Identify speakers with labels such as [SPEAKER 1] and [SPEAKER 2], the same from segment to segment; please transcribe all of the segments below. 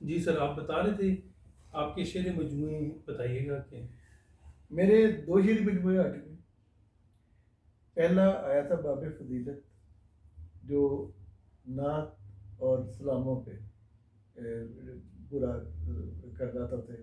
[SPEAKER 1] جی سر، آپ بتا رہے تھے آپ کے شعر مجموعے بتائیے گا کہ
[SPEAKER 2] میرے دو شعری مجموعے آ چکے ہیں۔ پہلا آیا تھا باب فضیلت، جو نعت اور سلاموں پہ پورا کر رہا تھا اسے،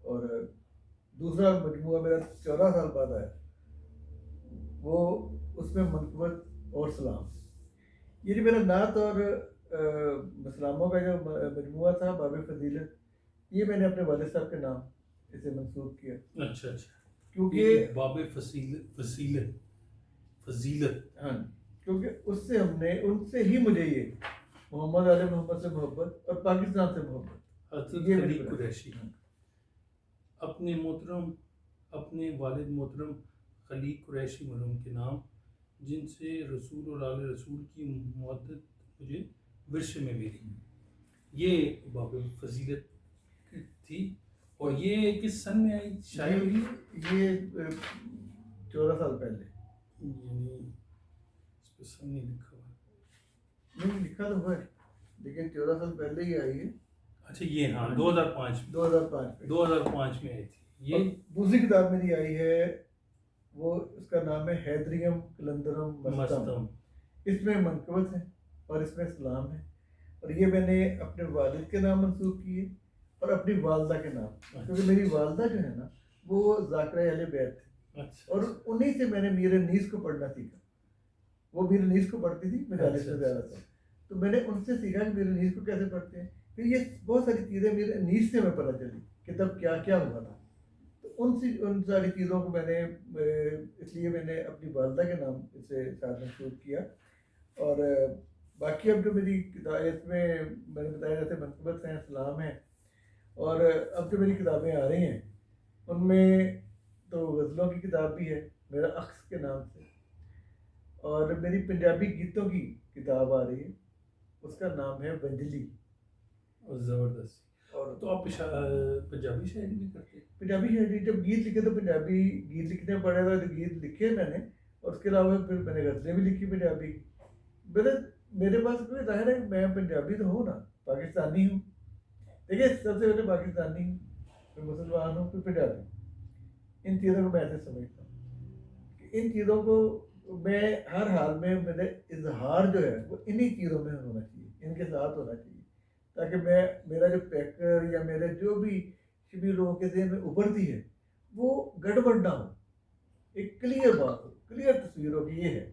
[SPEAKER 2] اور دوسرا مجموعہ میرا 14 سال بعد آیا، وہ اس میں منقبت اور سلام۔ یہ جو میرا نعت اور سلاموں کا جو مجموعہ تھا باب فضیلت، یہ میں نے اپنے والد صاحب کے نام اسے منسوب کیا،
[SPEAKER 1] اچھا اچھا،
[SPEAKER 2] کیونکہ
[SPEAKER 1] باب فضیلت فضیلت
[SPEAKER 2] ہاں، کیونکہ اس سے ہم نے ان سے ہی مجھے یہ محمد علیہ محمد سے محبت اور پاکستان سے محبت،
[SPEAKER 1] حضرت
[SPEAKER 2] یہ میری
[SPEAKER 1] خلیق
[SPEAKER 2] وجہ
[SPEAKER 1] قریشی
[SPEAKER 2] ہے۔
[SPEAKER 1] اپنے والد محترم خلیق قریشی مرحوم کے نام، جن سے رسول اور آل رسول کی محبت مجھے ورثے میں ملی، یہ باب فضیلت تھی۔ اور یہ کس سن میں آئی شائع ہوئی؟
[SPEAKER 2] یہ 14 سال پہلے،
[SPEAKER 1] یعنی اس پہ سن نہیں لکھا ہوا۔
[SPEAKER 2] نہیں لکھا تو ہے لیکن 14 سال پہلے ہی آئی ہے،
[SPEAKER 1] اچھا یہ ہاں 2005 میں
[SPEAKER 2] 2005 میں۔
[SPEAKER 1] 2005 میں آئی تھی
[SPEAKER 2] اور
[SPEAKER 1] یہ
[SPEAKER 2] دوسری کتاب میری آئی ہے، وہ اس کا نام ہے حیدریم کلندرم مستم۔
[SPEAKER 1] مستم۔
[SPEAKER 2] اس میں منقبت ہے اور اس میں سلام ہے، اور یہ میں نے اپنے والد کے نام منسوب کیے اور اپنی والدہ کے نام، کیونکہ میری والدہ جو ہے نا وہ ذاکرہ اہل بیت تھی،
[SPEAKER 1] اچھا
[SPEAKER 2] اور انہی سے میں نے میر نیز کو پڑھنا سیکھا۔ وہ میر نیز کو پڑھتی تھی مجالس میں زیادہ تر، تو میں نے ان سے سیکھا کہ میر نیز کو کیسے پڑھتے ہیں۔ پھر یہ بہت ساری چیزیں میر نیز سے میں پتہ چلی کہ تب کیا کیا ہوا تھا، تو ان ساری چیزوں کو میں نے اس لیے میں نے اپنی والدہ کے نام سے ساتھ منسوب کیا۔ اور باقی اب جو میری کتاب میں نے بتایا جیسے منقبت ہیں، اسلام ہے، اور اب جو میری کتابیں آ رہی ہیں ان میں تو غزلوں کی کتاب بھی ہے میرا اخذ کے نام سے، اور میری پنجابی گیتوں کی کتاب آ رہی ہے، اس کا نام ہے ونجلی۔
[SPEAKER 1] اور زبردست۔
[SPEAKER 2] اور
[SPEAKER 1] تو آپ پنجابی شاعری بھی کرتے ہیں؟
[SPEAKER 2] پنجابی شاعری جب گیت لکھے تو پنجابی گیت لکھنے پڑے گا، تو گیت لکھے میں نے، اور اس کے علاوہ پھر میں نے غزلیں بھی لکھی پنجابی کی۔ میرے پاس کوئی ظاہر ہے میں پنجابی تو ہوں نا، پاکستانی ہوں، دیکھیے سب سے پہلے پاکستانی ہوں، پھر مسلمان ہوں، پھر پنجابی۔ ان چیزوں کو میں ایسے سمجھتا ہوں کہ ان چیزوں کو میں ہر حال میں میرے اظہار جو ہے وہ انہی چیزوں میں ہونا چاہیے، ان کے ساتھ ہونا چاہیے، تاکہ میرا جو پیکر یا میرے جو بھی شبیر لوگوں کے ذہن میں ابھرتی ہے وہ گڑبڑ نہ ہو، ایک کلیئر بات ہو، کلیئر تصویر ہو کہ یہ ہے۔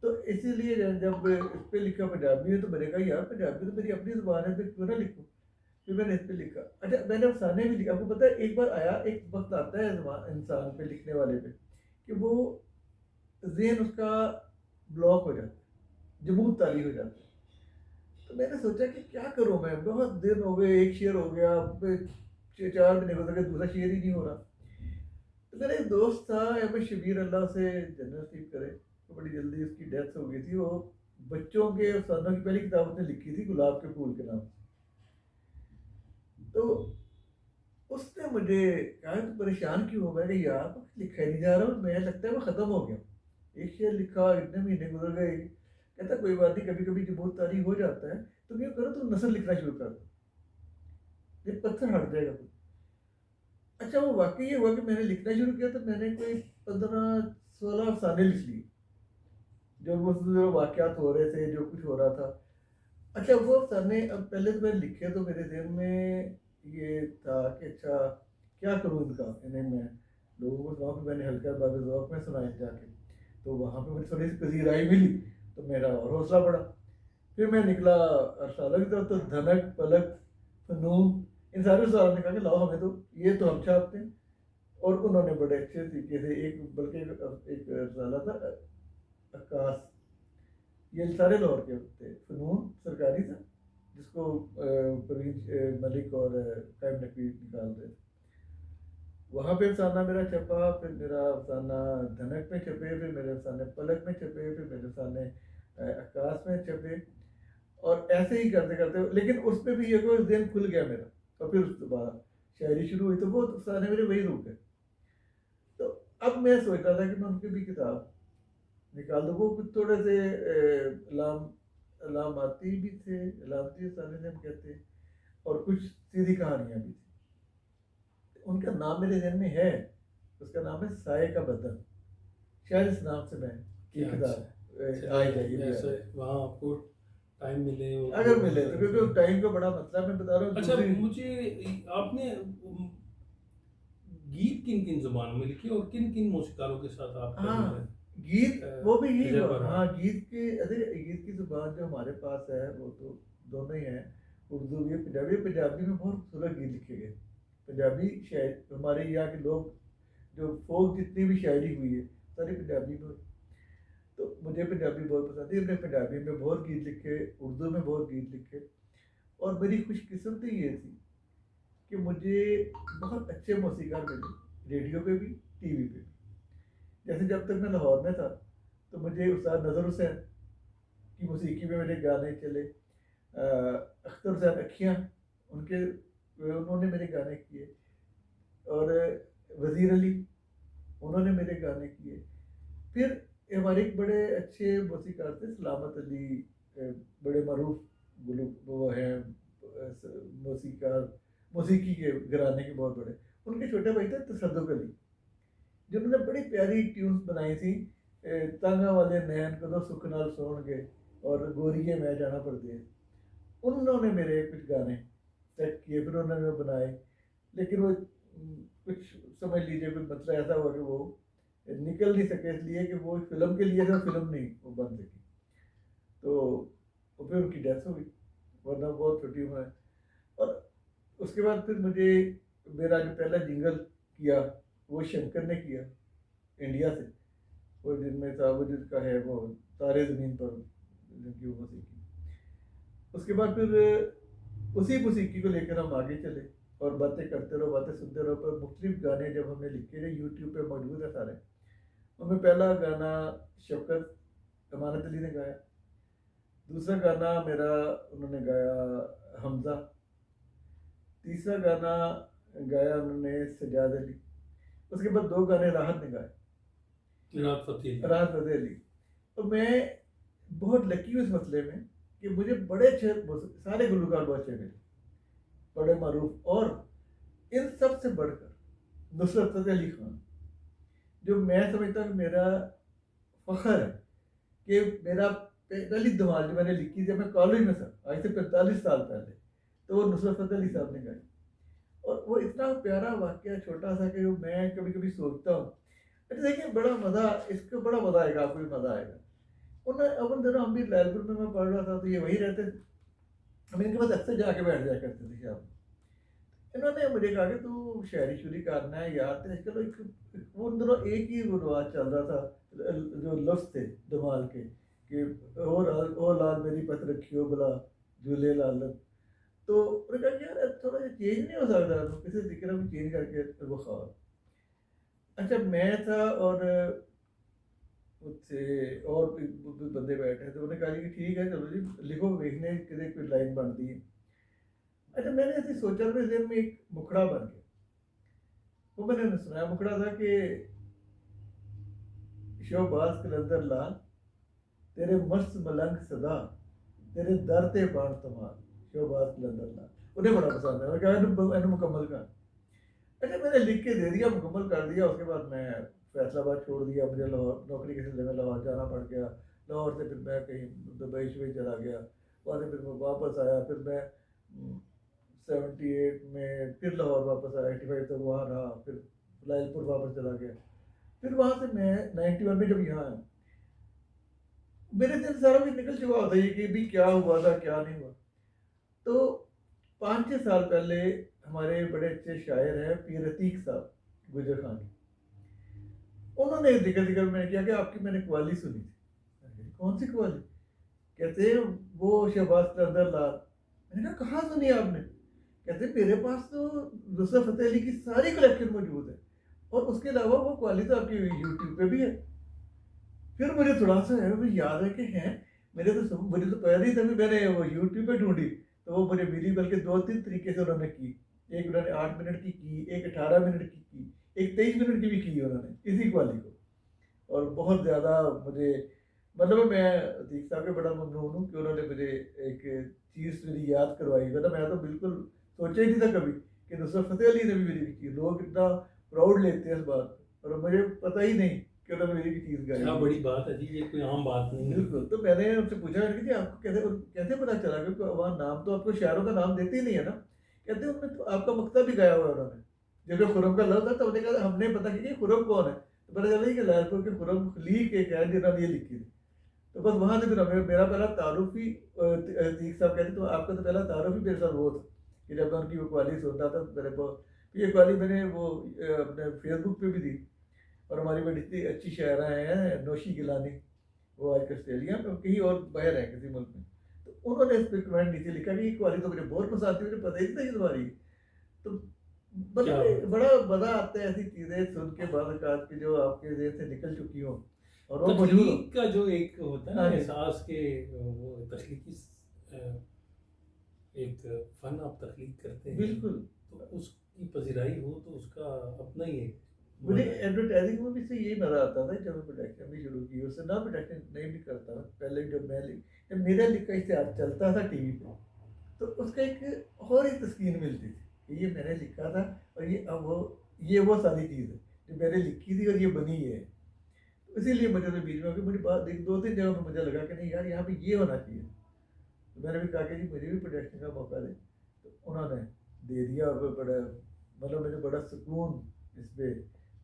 [SPEAKER 2] تو اسی لیے جب اس پہ لکھا پنجابی ہے تو میں نے کہا یار پنجابی تو میری اپنی زبان ہے، پھر کیوں نہ لکھوں، پھر میں نے اس پہ لکھا۔ اچھا میں نے افسانے بھی لکھا، آپ کو پتہ ہے ایک بار آیا، ایک وقت آتا ہے انسان پہ، لکھنے والے پہ، کہ وہ ذہن اس کا بلاک ہو جاتا ہے، جمود تالی ہو جاتا ہے۔ تو میں نے سوچا کہ کیا کروں، میں بہت دن ہو گئے، ایک شعر ہو گیا، 4 مہینے گزر گئے، دوسرا شعر ہی نہیں ہو رہا۔ تو میرا ایک دوست تھا احمد شبیر، اللہ سے جنت نصیب کرے، تو بڑی جلدی اس کی ڈیتھ ہو گئی تھی۔ وہ بچوں کے افسانوں کی پہلی کتاب اس نے لکھی تھی گلاب کے پھول کے نام سے۔ تو اس نے مجھے کہا تو پریشان کیوں ہو؟ میں نے یار لکھا ہی نہیں جا رہا، میں لگتا ہے وہ ختم ہو گیا، ایک شعر لکھا، اتنے مہینے گزر گئے۔ کہتا کوئی بات نہیں، کبھی کبھی جمود طاری ہو جاتا ہے، تم یہ کرو تم نثر لکھنا شروع کر دو، یہ پتھر ہٹ جائے گا۔ اچھا وہ واقعی یہ ہوا کہ میں نے لکھنا شروع کیا تو میں نے کوئی 15-16 افسانے لکھ لیے، جو واقعات ہو رہے تھے، جو کچھ ہو رہا تھا۔ اچھا وہ افسانے اب پہلے تو میں نے لکھے تو میرے ذہن میں یہ تھا کہ اچھا کیا کروں ان کا، انہیں میں لوگوں کو سناؤں، کہ میں نے ہلکا باب ذوق میں سنائے جا کے، تو وہاں پہ مجھے تھوڑی سی پذیرائی ملی تو میرا اور حوصلہ بڑھا۔ پھر میں نکلا ارسالہ کی طرف، تو دھنک، پلک، فنون، ان سارے سوالوں نے کہا کہ لاؤ ہمیں تو یہ تو ہم چھاپتے ہیں، اور انہوں نے بڑے اچھے طریقے سے بلکہ ایک رسالہ تھا عکاس، یہ سارے لاہور کے تھے، فنون سرکاری تھا جس کو پروین ملک اور قائم نقوی نکال رہے تھے، وہاں پہ افسانہ میرا چھپا۔ پھر میرا افسانہ دھنک میں چھپے، پھر میرے افسانے پلک میں چھپے، پھر میرے افسانے عکاس میں چھپے، اور ایسے ہی کرتے کرتے، لیکن اس پہ بھی یہ کوئی ذہن کھل گیا میرا، اور پھر اس کے بعد شاعری شروع ہوئی تو وہ افسانے میرے وہی رک گئے۔ تو اب میں سوچ رہا تھا کہ میں ان کی بھی کتاب نکال دوں، وہ کچھ تھوڑے سے علاماتی بھی تھے، علامتی افسانے سے ہم کہتے ہیں، اور کچھ سیدھی کہانیاں بھی تھیں. ان کا نام میرے ذہن میں ہے, اس کا نام ہے سائے کا بدن, شاید اس نام سے میں یہ کتاب آئی جائے
[SPEAKER 1] وہاں آپ کو ٹائم ملے
[SPEAKER 2] اگر ملے تو, کیونکہ ٹائم کا بڑا مسئلہ میں بتا رہا ہوں.
[SPEAKER 1] اچھا مجھے آپ نے گیت کن کن زبانوں میں لکھے اور کن کن موسیقاروں کے ساتھ آپ کا
[SPEAKER 2] گیت وہ بھی یہی
[SPEAKER 1] تجربہ رہا؟
[SPEAKER 2] ہاں گیت کے گیت کی زبان جو ہمارے پاس ہے وہ تو دونوں ہی ہیں, اردو بھی پنجابی. پنجابی میں بہت خوبصورت گیت لکھے گئے. پنجابی شاعر ہمارے یہاں کے لوگ جو فوک جتنی بھی شاعری ہوئی ہے ساری پنجابی میں, تو مجھے پنجابی بہت پسند ہے. میں پنجابی میں بہت گیت لکھے, اردو میں بہت گیت لکھے. اور میری خوش قسمتی یہ تھی کہ مجھے بہت اچھے موسیقار ملے, ریڈیو پہ بھی ٹی وی پہ بھی. جیسے جب تک میں لاہور میں تھا تو مجھے استاد نظر حسین کی موسیقی میں میرے گانے چلے, اختر حسین اکھیاں انہوں نے میرے گانے کیے, اور وزیر علی انہوں نے میرے گانے کیے. پھر ہمارے ایک بڑے اچھے موسیقار تھے سلامت علی, بڑے معروف وہ ہیں موسیقار, موسیقی کے گھرانے کے بہت بڑے. ان کے چھوٹے بھائی تھے تصدق علی, جنہوں نے بڑی پیاری ٹیونز بنائی تھی, تانگا والے نین کدو سکھ نال سون گے اور گوریے میں جانا پڑتے. انہوں نے میرے کچھ گانے سیٹ کیے, پھر انہوں نے بنائے, لیکن وہ کچھ سمجھ لیجیے کوئی مسئلہ ایسا ہوا کہ وہ نکل نہیں سکے, اس لیے کہ وہ فلم کے لیے تھا, فلم نہیں وہ بن سکی. تو پھر ان کی ڈیتھ ہو گئی, ورنہ بہت چھوٹی عمر ہے. اور اس کے بعد پھر مجھے میرا جو پہلا جنگل کیا وہ شنکر نے کیا انڈیا سے, وہ جن میں تھا وہ جس کا ہے وہ تارے زمین پر جن کی وہ موسیقی. اس کے بعد پھر اسی موسیقی کو لے کر ہم آگے چلے اور باتیں کرتے رہو, باتیں سنتے رہو. پر مختلف گانے جب ہم نے لکھے تھے یوٹیوب پہ موجود ہے سارے, ان میں پہلا گانا شوکت امانت علی نے گایا, دوسرا گانا میرا انہوں نے گایا حمزہ, تیسرا گانا گایا انہوں نے سجاد علی. اس کے بعد 2 گانے راحت نے گائے, راحت فتح علی. تو میں بہت لکی ہوں اس مسئلے میں کہ مجھے بڑے اچھے سارے گلوکار بہت اچھے ملے, بڑے معروف. اور ان سب سے بڑھ کر نصرت فتح علی خان, جو میں سمجھتا ہوں کہ میرا فخر ہے کہ میرا پہلی دھمال جو میں نے لکھی جب میں کالج میں تھا, آج سے 45 سال پہلے, تو وہ نصرت فتح علی صاحب نے گائی. اور وہ اتنا پیارا واقعہ چھوٹا سا کہ میں کبھی کبھی سوچتا ہوں, اچھا دیکھیں بڑا مزہ, اس کو بڑا مزہ آئے گا, آپ کو بھی مزہ آئے گا. ان دنوں ہم بھی لائبریری میں پڑھ رہا تھا تو یہ وہی رہتے تھے, ہم ان کے پاس اکثر جا کے بیٹھ جایا کرتے تھے شام. انہوں نے مجھے کہا کہ تو شاعری شوری کرنا ہے یار, چلو ان دنوں ایک ہی وہ رواج چل رہا تھا جو لفظ تھے دمال کے کہ او لال میری پت رکھیو بلا جھولے لالن. تو انہوں نے کہا کہ یار تھوڑا سا چینج نہیں ہو سکتا, تو کسی ذکر میں چینج کر کے وہ خواہ. اچھا میں تھا اور اور بھی بندے بیٹھے ہیں, تو انہوں نے کہا کہ ٹھیک ہے چلو جی لکھو, دیکھنے کے کوئی لائن بنتی ہے. اچھا میں نے ایسے سوچا, میرے ذہن میں ایک مکھڑا بن گیا. وہ میں نے سنایا مکھڑا تھا کہ شہباز کلندر لال تیرے مست ملنگ صدا تیرے در تے بان تمال. شہباز کلندر لال انہیں بڑا پسند ہے, میں کہا مکمل کر. اچھا میں نے لکھ کے دے دیا, مکمل کر دیا. اس کے بعد میں فیصل آباد چھوڑ دیا, مجھے لاہور نوکری کے سلسلے میں لاہور جانا پڑ گیا. لاہور سے پھر میں کہیں دبئی شبئی چلا گیا, وہاں سے پھر میں واپس آیا. پھر میں 78 میں پھر لاہور واپس آیا, 85 تک وہاں رہا. پھر لائل پور واپس چلا گیا. پھر وہاں سے میں 91 میں جب یہاں آیا, میرے دن سارا بھی نکل چکا ہوتا ہے کہ بھی کیا ہوا تھا کیا نہیں ہوا. تو 5-6 سال پہلے ہمارے بڑے اچھے شاعر ہیں پیر عتیق صاحب گجر خان, انہوں نے ذکر میں نے کیا کہ آپ کی میں نے قوالی سنی تھی. کون سی قوالی؟ کہتے وہ شہباز کلندر لال. میں نے کہا کہاں سنی آپ نے؟ کہتے میرے پاس تو نصرت فتح علی کی ساری کلیکشن موجود ہے, اور اس کے علاوہ وہ قوالی تو آپ کی یوٹیوب پہ بھی ہے. پھر مجھے تھوڑا سا یاد ہے کہ ہیں مجھے تو پہلے ہی تھا, میں نے وہ یوٹیوب پہ ڈھونڈی تو وہ مجھے ملی, بلکہ 2-3 طریقے سے انہوں نے کی. ایک انہوں نے 8 منٹ کی, ایک 18 منٹ کی, ایک 23 منٹ کی بھی کی انہوں نے اسی قوالی کو. اور بہت زیادہ مجھے مطلب میں عتیق صاحب کے بڑا ممنون ہوں کہ انہوں نے مجھے ایک چیز میری یاد کروائی, ورنہ میں تو بالکل سوچا ہی نہیں تھا کبھی کہ نصرت فتح علی نے بھی میری کی. لوگ اتنا پراؤڈ لیتے ہیں اس بات پہ اور مجھے پتہ ہی نہیں کہ انہوں نے میری چیز گائی.
[SPEAKER 1] کیا بڑی بات ہے جی، یہ کوئی عام بات نہیں ہے.
[SPEAKER 2] بالکل. تو میں نے ان سے پوچھا کہ جی آپ کو کیسے پتا چلا کہ وہاں نام تو آپ کو شاعروں کا نام دیتے ہی نہیں ہے نا. کہتے ہیں ان میں تو آپ کا مکتب بھی گایا ہوا ہے انہوں نے. جب خرم کا لفظ تھا تو انہوں نے کہا ہم نے پتا کہ خرم کون ہے. تو پتا چلا کہ لائرپور کے خرم خلیق ایک ہے جنہوں نے یہ لکھی تھی. تو بس وہاں سے پھر میرا پہلا تعارف ہی عتیق صاحب کہتے تو آپ کا تو پہلا تعارف ہی میرے ساتھ وہ تھا کہ جب میں ان کی وہ قوالی سنتا تھا میرے کو. یہ قوالی میں نے وہ اپنے فیس بک پہ بھی دی. اور ہماری بڑی اتنی اچھی شاعرہ ہیں نوشی گیلانی، وہ آج آسٹریلیا میں کہیں اور باہر ہے کسی ملک میں. تو انہوں نے اس پہ کمنٹ نیچے لکھا کہ یہ قوالی تو مجھے بہت پسند آتی ہے، مجھے پتہ ہی نہیں تھا یہ تمہاری. تو بڑا مزہ آتا ہے ایسی چیزیں سن کے بعض اوقات کی جو آپ کے ذہن سے نکل چکی ہوں اور وہ
[SPEAKER 1] تخلیق کا جو ایک ہوتا ہے نا احساس کے وہ تخلیقی ایک فن آپ تخلیق کرتے ہیں.
[SPEAKER 2] بالکل.
[SPEAKER 1] تو اس کی پذیرائی ہو تو اس کا اپنا ہی ایک
[SPEAKER 2] مجھے ایڈورٹائزنگ میں بھی سے یہی مزہ آتا تھا جب میں پروڈکشن بھی شروع کی. اس سے نہ پروڈکشن نہیں بھی کرتا تھا پہلے. جب میرا لکھا اشتہار چلتا تھا ٹی وی پہ تو اس کا ایک اور ہی تسکین ملتی تھی کہ یہ میں نے لکھا تھا اور یہ وہ ساری چیز ہے جو میں نے لکھی تھی اور یہ بنی ہے. اسی لیے مجھے تو بیچ میں مجھے بات 2-3 جگہوں پہ مجھے لگا کہ نہیں یار یہاں پہ یہ ہونا چاہیے. تو میں نے بھی کہا کہ جی مجھے بھی پروڈکشن کا موقع دیں. تو انہوں نے دے دیا اور بڑا مطلب مجھے بڑا سکون اس پہ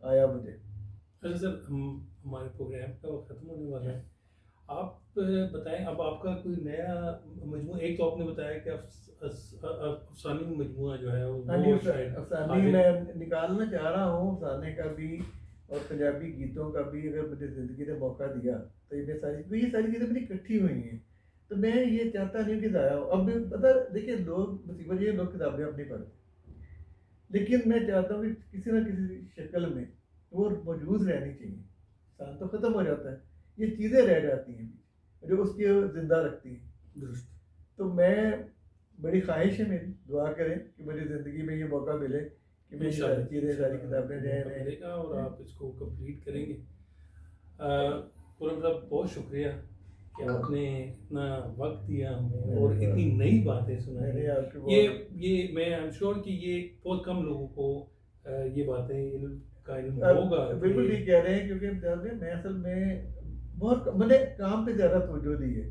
[SPEAKER 2] آیا مجھے.
[SPEAKER 1] اچھا سر، ہمارے پروگرام کا وقت ختم ہونے والا ہے. آپ بتائیں اب آپ کا کوئی نیا مجموعہ، ایک تو آپ نے بتایا کہ افسانے مجموعہ جو ہے
[SPEAKER 2] افسانے میں نکالنا چاہ رہا ہوں. افسانے کا بھی اور پنجابی گیتوں کا بھی اگر مجھے زندگی نے موقع دیا تو یہ ساری چیزیں میری اکٹھی ہوئی ہیں. تو میں یہ چاہتا نہیں کہ ضائع ہو. اب پتہ دیکھیے لوگ مصیبت یہ لوگ کتابیں اپنی پڑھتے، لیکن میں چاہتا ہوں کہ کسی نہ کسی شکل میں وہ موجود رہنی چاہیے. انسان تو ختم ہو جاتا ہے، یہ چیزیں رہ جاتی ہیں جو اس کی زندہ رکھتی ہیں.
[SPEAKER 1] درست.
[SPEAKER 2] تو میں بڑی خواہش ہے میری، دعا کریں کہ مجھے زندگی میں یہ موقع ملے کہ میں ساری چیزیں ساری کتابیں
[SPEAKER 1] ملے گا اور آپ اس کو کمپلیٹ کریں گے. خرم صاحب بہت شکریہ کہ آپ نے اتنا وقت دیا ہمیں اور اتنی نئی باتیں سنائی. یہ میں ایم شیور کہ یہ بہت کم لوگوں کو یہ باتیں علم کا علم ہوگا.
[SPEAKER 2] بالکل ٹھیک کہہ رہے ہیں کیونکہ میں اصل میں بہت میں نے کام پہ زیادہ توجہ دی ہے.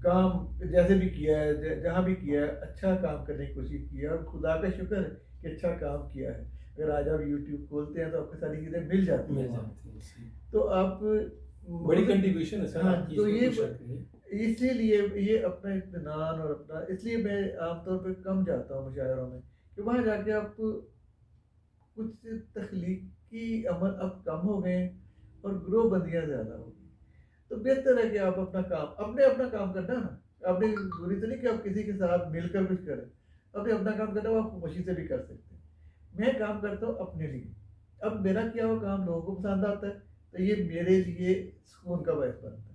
[SPEAKER 2] کام جیسے بھی کیا ہے جہاں بھی کیا ہے اچھا کام کرنے کی کوشش کی ہے اور خدا کا شکر ہے کہ اچھا کام کیا ہے. اگر آج آپ یوٹیوب کھولتے ہیں تو آپ کو ساری چیزیں مل جاتی ہیں. تو آپ
[SPEAKER 1] بڑی کنٹریبیوشن ہے سر.
[SPEAKER 2] تو یہ اسی لیے یہ اپنا اطمینان اور اپنا اس لیے میں عام طور پہ کم جاتا ہوں مشاعروں میں کہ وہاں جا کے آپ کچھ تخلیقی عمل اب کم ہو گئے اور گروہ بندیاں زیادہ ہو گئی. تو بہتر ہے کہ آپ اپنا کام کرنا نا. آپ نے ضروری تو نہیں کہ آپ کسی کے ساتھ مل کر کچھ کریں. آپ نے اپنا کام کرنا وہ آپ خوشی سے بھی کر سکتے ہیں. میں کام کرتا ہوں اپنے لیے. اب میرا کیا ہوا کام لوگوں کو پسند آتا ہے تو یہ میرے لیے سکون کا باعث بنتا ہے.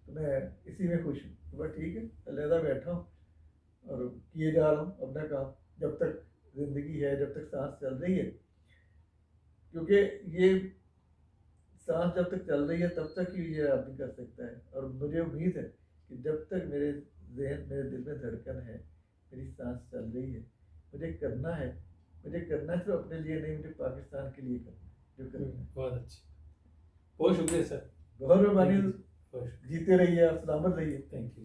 [SPEAKER 2] تو میں اسی میں خوش ہوں. بس ٹھیک ہے، علیحدہ بیٹھا ہوں اور کیے جا رہا ہوں اپنا کام جب تک زندگی ہے، جب تک سانس چل رہی ہے. کیونکہ یہ سانس جب تک چل رہی ہے تب تک ہی یہ آدمی کر سکتا ہے. اور مجھے امید ہے کہ جب تک میرے ذہن میرے دل میں دھڑکن ہے، میری سانس چل رہی ہے، مجھے کرنا ہے صرف اپنے لیے نہیں، مجھے پاکستان کے لیے کرنا ہے جو کرنا ہے.
[SPEAKER 1] بہت اچھا، بہت شکریہ سر.
[SPEAKER 2] بہت مہربانی. جیتے رہیے آپ، سلامت رہیے.
[SPEAKER 1] Thank you.